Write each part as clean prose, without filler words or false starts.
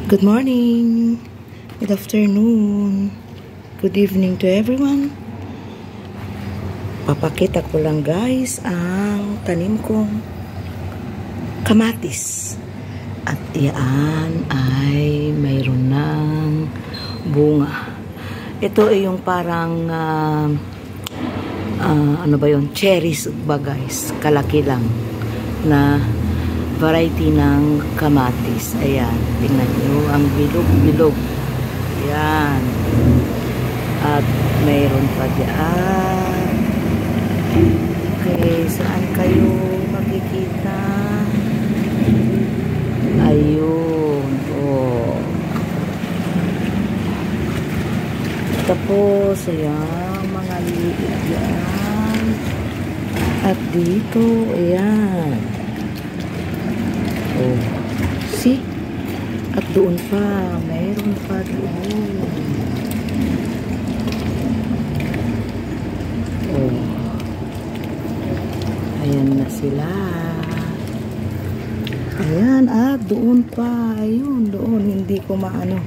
Good morning, good afternoon, good evening to everyone. Papakita ko lang guys ang tanim kong kamatis. At iyan ay mayroon ng bunga. Ito ay yung parang ano ba yun? Cherries ba guys? Kalaki lang na variety ng kamatis. Ayan, tingnan nyo ang bilog-bilog. Ayan. At mayroon pa dyan. Okay, saan kayo makikita? Ayun. Oh. Tapos, ayan, mga liit yan. At dito, ayan. Oh, see? At doon pa, mayroon pa doon. Oh. Ayan na sila. Ayan, at doon pa. Ayun, doon. Hindi ko maano.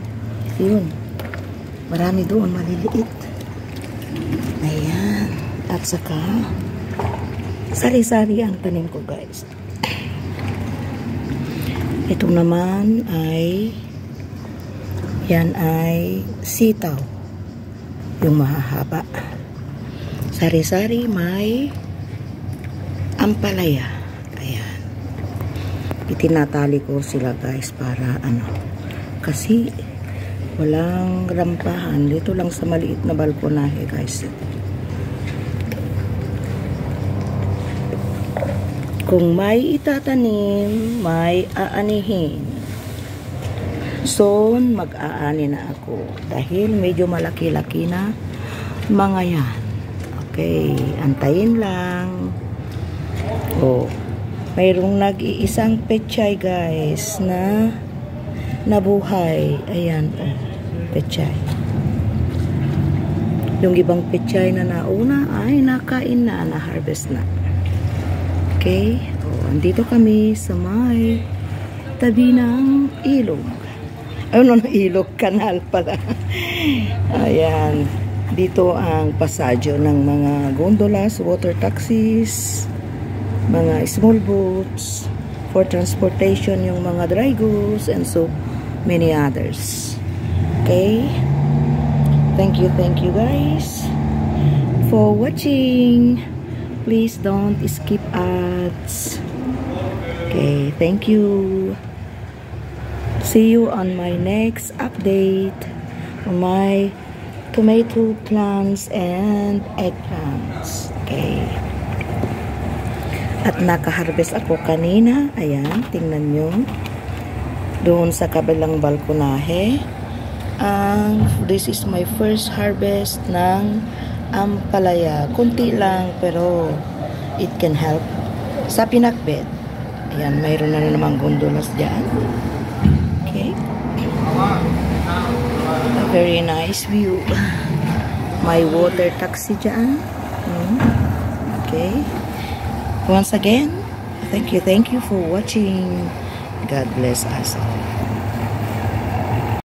Yun. Marami doon, maliliit. Ayan. At saka, sari-sari ang tanim ko, guys. Ito naman ay yan ay sitaw. Yung mahahaba. Sari-sari may ampalaya. Ayan. Itinatali ko sila guys para ano. Kasi walang rampahan. Dito lang sa maliit na balkonahe guys. Kung may itatanim, may aanihin. So, mag-aani na ako. Dahil medyo malaki-laki na mga yan. Okay, antayin lang. Oh, mayroong nag-iisang pechay guys na nabuhay. Ayan, oh, pechay. Yung ibang pechay na nauna ay nakain na, na-harvest na. Okay, so, andito kami sa may tabi ng ilog. Ayun, ilog, kanal pala. Ayan, dito ang pasadyo ng mga gondolas, water taxis, mga small boats, for transportation yung mga dry goods, and so many others. Okay, thank you guys for watching. Please don't skip ads. Okay, thank you. See you on my next update on my tomato plants and eggplants. Okay. At nakaharvest ako kanina. Ayan, tingnan nyo. Doon sa kabilang balkonahe. This is my first harvest ng ampalaya. Kunti lang pero it can help sa pinakbet. Ayan, mayroon na namang gondolas dyan. Okay. A very nice view. May water taxi dyan. Okay. Once again, thank you for watching. God bless us all.